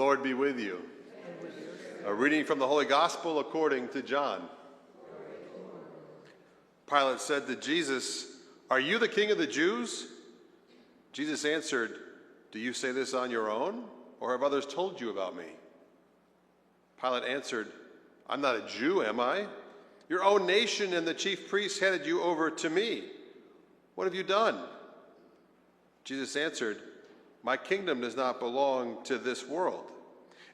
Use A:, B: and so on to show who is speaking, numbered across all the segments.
A: Lord be with you. A reading from the Holy Gospel according to John. Pilate said to Jesus, "Are you the king of the Jews?" Jesus answered, "Do you say this on your own, or have others told you about me?" Pilate answered, "I'm not a Jew, am I? Your own nation and the chief priests handed you over to me. What have you done?" Jesus answered, "My kingdom does not belong to this world.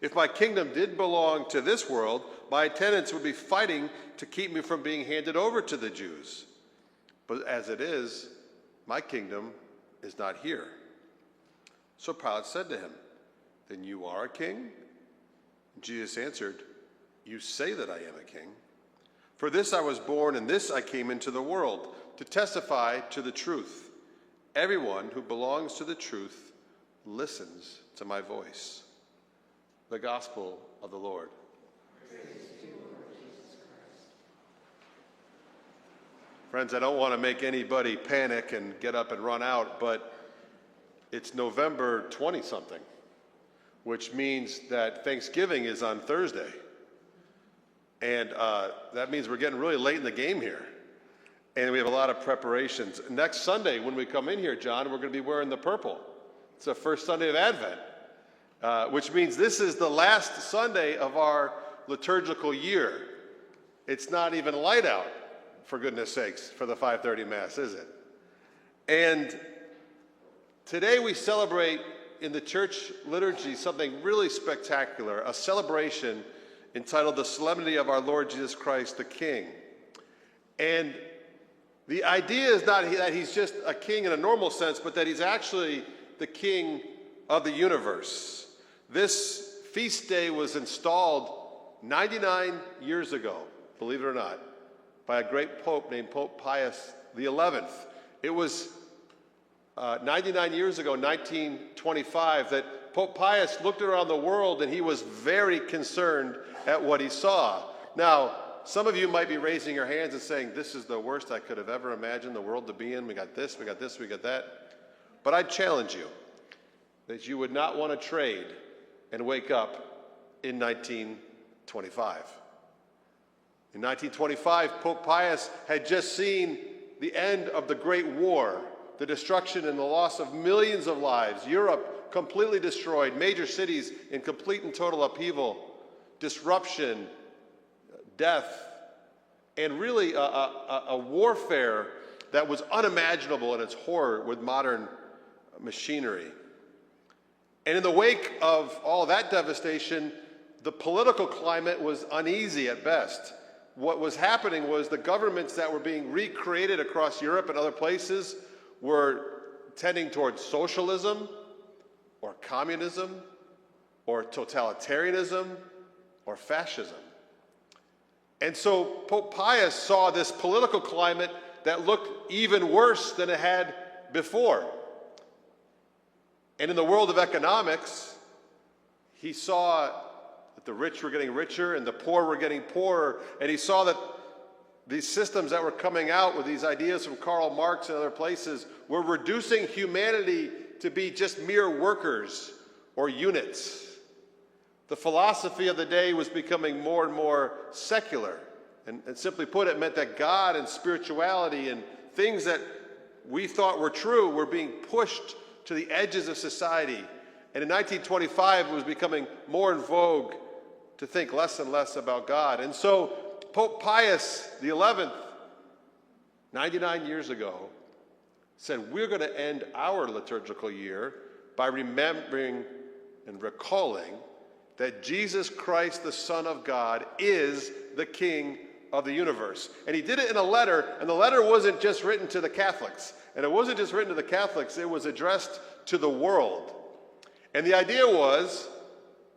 A: If my kingdom did belong to this world, my attendants would be fighting to keep me from being handed over to the Jews. But as it is, my kingdom is not here." So Pilate said to him, "Then you are a king?" Jesus answered, "You say that I am a king. For this I was born, and this I came into the world, to testify to the truth. Everyone who belongs to the truth listens to my voice." The Gospel of the Lord. Friends, I don't want to make anybody panic and get up and run out, but it's November 20-something, which means that Thanksgiving is on Thursday. And that means we're getting really late in the game here. And we have a lot of preparations. Next Sunday, when we come in here, John, we're going to be wearing the purple. It's the first Sunday of Advent, which means this is the last Sunday of our liturgical year. It's not even light out, for goodness sakes, for the 5:30 Mass, is it? And today we celebrate in the church liturgy something really spectacular, a celebration entitled The Solemnity of Our Lord Jesus Christ the King. And the idea is not that he's just a king in a normal sense, but that he's actually the king of the universe. This feast day was installed 99 years ago, believe it or not, by a great pope named Pope Pius XI. It was 99 years ago, 1925, that Pope Pius looked around the world and he was very concerned at what he saw. Now, some of you might be raising your hands and saying, "This is the worst I could have ever imagined the world to be in. We got this, we got this, we got that." But I challenge you that you would not want to trade and wake up in 1925. In 1925, Pope Pius had just seen the end of the Great War, the destruction and the loss of millions of lives, Europe completely destroyed, major cities in complete and total upheaval, disruption, death, and really a warfare that was unimaginable in its horror with modern machinery. And in the wake of all that devastation, the political climate was uneasy at best. What was happening was the governments that were being recreated across Europe and other places were tending towards socialism or communism or totalitarianism or fascism. And so Pope Pius saw this political climate that looked even worse than it had before. And in the world of economics, he saw that the rich were getting richer and the poor were getting poorer. And he saw that these systems that were coming out with these ideas from Karl Marx and other places were reducing humanity to be just mere workers or units. The philosophy of the day was becoming more and more secular. And simply put, it meant that God and spirituality and things that we thought were true were being pushed to the edges of society. And in 1925, it was becoming more in vogue to think less and less about God. And so Pope Pius XI, 99 years ago, said, we're going to end our liturgical year by remembering and recalling that Jesus Christ, the Son of God, is the King of the universe. And he did it in a letter, and the letter wasn't just written to the Catholics. And it wasn't just written to the Catholics, it was addressed to the world. And the idea was,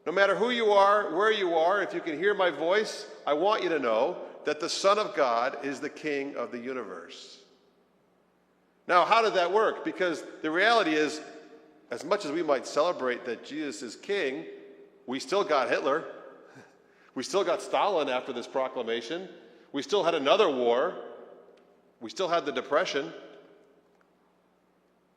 A: no matter who you are, where you are, if you can hear my voice, I want you to know that the Son of God is the King of the universe. Now, how did that work? Because the reality is, as much as we might celebrate that Jesus is King, we still got Hitler. We still got Stalin after this proclamation. We still had another war. We still had the Depression.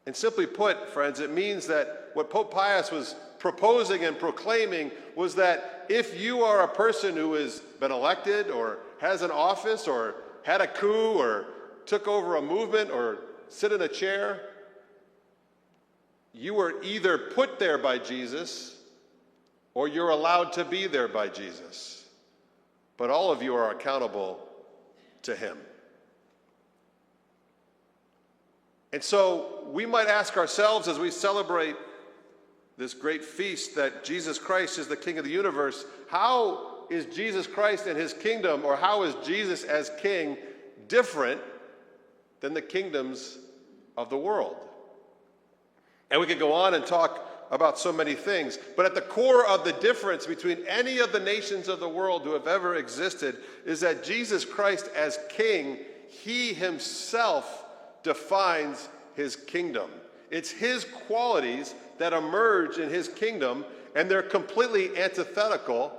A: And simply put, friends, it means that what Pope Pius was proposing and proclaiming was that if you are a person who has been elected or has an office or had a coup or took over a movement or sit in a chair, you were either put there by Jesus or you're allowed to be there by Jesus. But all of you are accountable to him. And so we might ask ourselves as we celebrate this great feast that Jesus Christ is the King of the universe, how is Jesus Christ and his kingdom, or how is Jesus as King different than the kingdoms of the world? And we could go on and talk about so many things, but at the core of the difference between any of the nations of the world who have ever existed is that Jesus Christ as King, he himself defines his kingdom. It's his qualities that emerge in his kingdom, and they're completely antithetical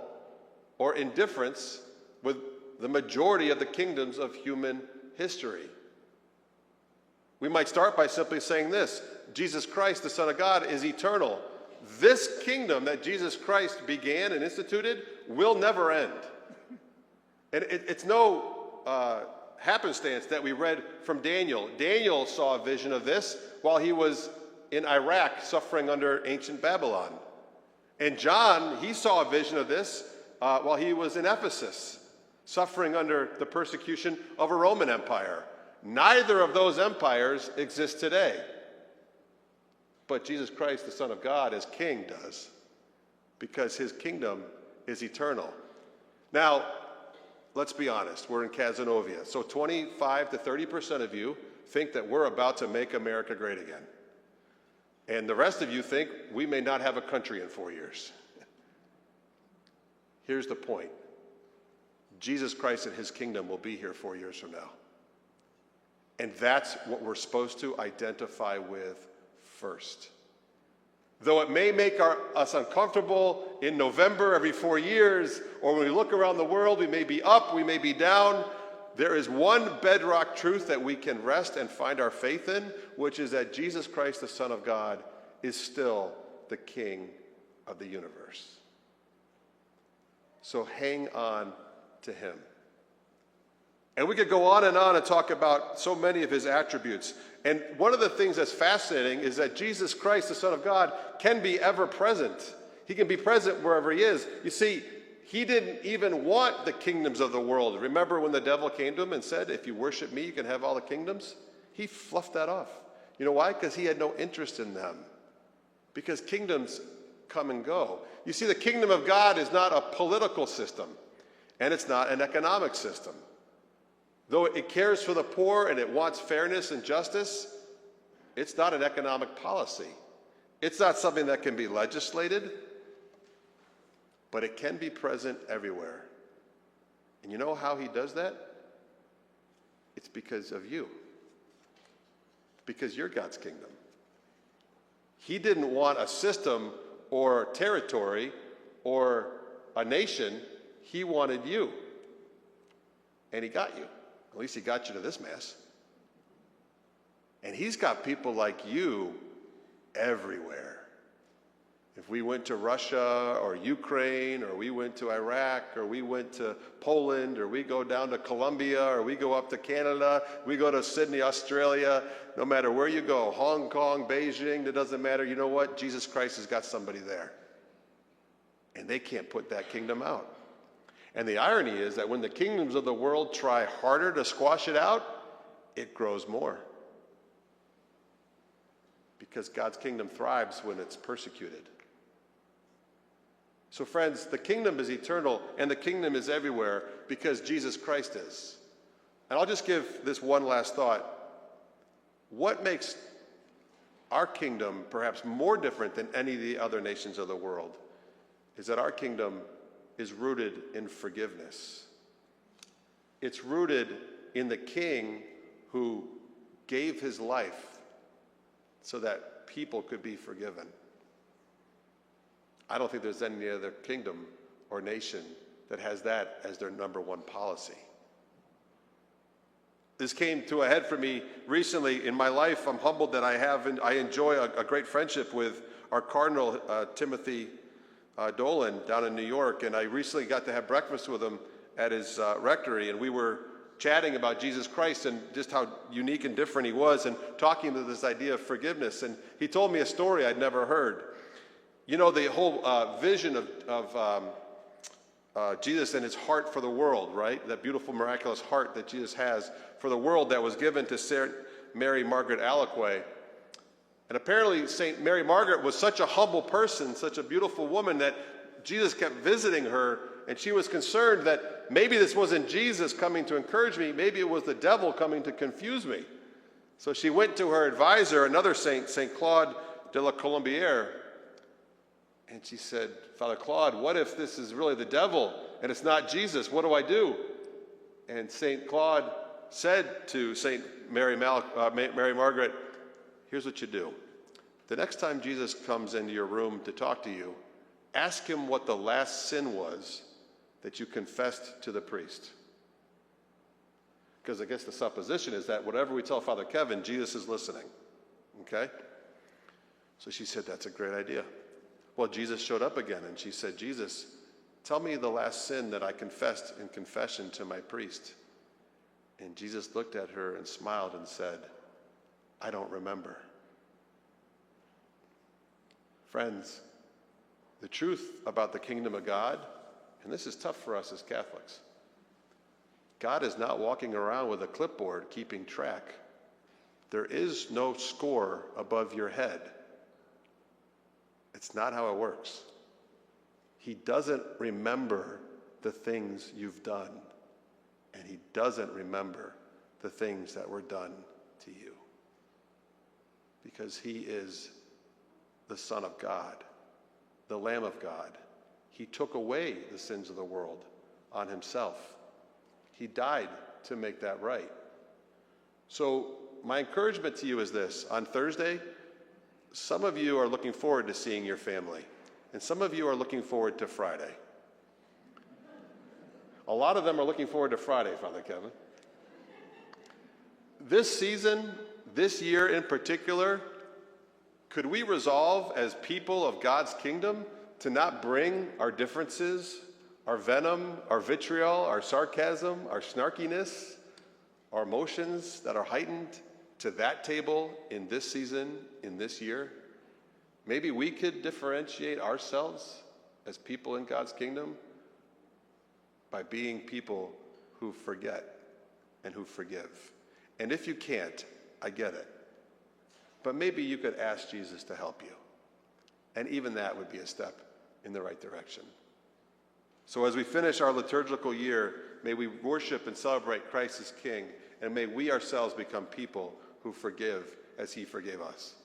A: or in difference with the majority of the kingdoms of human history. We might start by simply saying this: Jesus Christ, the Son of God, is eternal. This kingdom that Jesus Christ began and instituted will never end. And it's no happenstance that we read from Daniel. Daniel saw a vision of this while he was in Iraq suffering under ancient Babylon. And John, he saw a vision of this while he was in Ephesus, suffering under the persecution of a Roman Empire. Neither of those empires exist today. But Jesus Christ, the Son of God, as King does, because his kingdom is eternal. Now, let's be honest. We're in Cazenovia. So 25 to 30% of you think that we're about to make America great again. And the rest of you think we may not have a country in 4 years. Here's the point. Jesus Christ and his kingdom will be here 4 years from now. And that's what we're supposed to identify with first. Though it may make us uncomfortable in November every 4 years, or when we look around the world, we may be up, we may be down, there is one bedrock truth that we can rest and find our faith in, which is that Jesus Christ, the Son of God, is still the King of the universe. So hang on to him. And we could go on and talk about so many of his attributes. And one of the things that's fascinating is that Jesus Christ, the Son of God, can be ever present. He can be present wherever he is. You see, he didn't even want the kingdoms of the world. Remember when the devil came to him and said, if you worship me, you can have all the kingdoms? He fluffed that off. You know why? Because he had no interest in them. Because kingdoms come and go. You see, the kingdom of God is not a political system, and it's not an economic system. Though it cares for the poor and it wants fairness and justice, it's not an economic policy. It's not something that can be legislated, but it can be present everywhere. And you know how he does that? It's because of you. Because you're God's kingdom. He didn't want a system or territory or a nation. He wanted you. And he got you. At least he got you to this mess. And he's got people like you everywhere. If we went to Russia or Ukraine, or we went to Iraq, or we went to Poland, or we go down to Colombia, or we go up to Canada, we go to Sydney, Australia, no matter where you go, Hong Kong, Beijing, it doesn't matter. You know what? Jesus Christ has got somebody there. And they can't put that kingdom out. And the irony is that when the kingdoms of the world try harder to squash it out, it grows more. Because God's kingdom thrives when it's persecuted. So friends, the kingdom is eternal and the kingdom is everywhere because Jesus Christ is. And I'll just give this one last thought. What makes our kingdom perhaps more different than any of the other nations of the world is that our kingdom is rooted in forgiveness. It's rooted in the King who gave his life so that people could be forgiven. I don't think there's any other kingdom or nation that has that as their number one policy. This came to a head for me recently in my life. I'm humbled that I enjoy a great friendship with our Cardinal, Timothy Dolan, down in New York, and I recently got to have breakfast with him at his rectory, and we were chatting about Jesus Christ and just how unique and different he was, and talking to this idea of forgiveness. And he told me a story I'd never heard. You know, the whole vision of Jesus and his heart for the world, right? That beautiful, miraculous heart that Jesus has for the world that was given to Saint Mary Margaret Alacoque. And apparently Saint Mary Margaret was such a humble person, such a beautiful woman, that Jesus kept visiting her, and she was concerned that maybe this wasn't Jesus coming to encourage me, maybe it was the devil coming to confuse me. So she went to her advisor, another saint, Saint Claude de la Colombière, and she said, Father Claude, what if this is really the devil and it's not Jesus? What do I do? And Saint Claude said to Saint Mary Margaret, here's what you do. The next time Jesus comes into your room to talk to you, ask him what the last sin was that you confessed to the priest. Because I guess the supposition is that whatever we tell Father Kevin, Jesus is listening. Okay? So she said, that's a great idea. Well, Jesus showed up again, and she said, Jesus, tell me the last sin that I confessed in confession to my priest. And Jesus looked at her and smiled and said, I don't remember. Friends, the truth about the kingdom of God, and this is tough for us as Catholics, God is not walking around with a clipboard keeping track. There is no score above your head. It's not how it works. He doesn't remember the things you've done, and he doesn't remember the things that were done to you. Because he is the Son of God, the Lamb of God. He took away the sins of the world on himself. He died to make that right. So my encouragement to you is this. On Thursday, some of you are looking forward to seeing your family, and some of you are looking forward to Friday. A lot of them are looking forward to Friday, Father Kevin. This season, this year in particular, could we resolve as people of God's kingdom to not bring our differences, our venom, our vitriol, our sarcasm, our snarkiness, our emotions that are heightened to that table in this season, in this year? Maybe we could differentiate ourselves as people in God's kingdom by being people who forget and who forgive. And if you can't, I get it. But maybe you could ask Jesus to help you. And even that would be a step in the right direction. So as we finish our liturgical year, may we worship and celebrate Christ as King, and may we ourselves become people who forgive as he forgave us.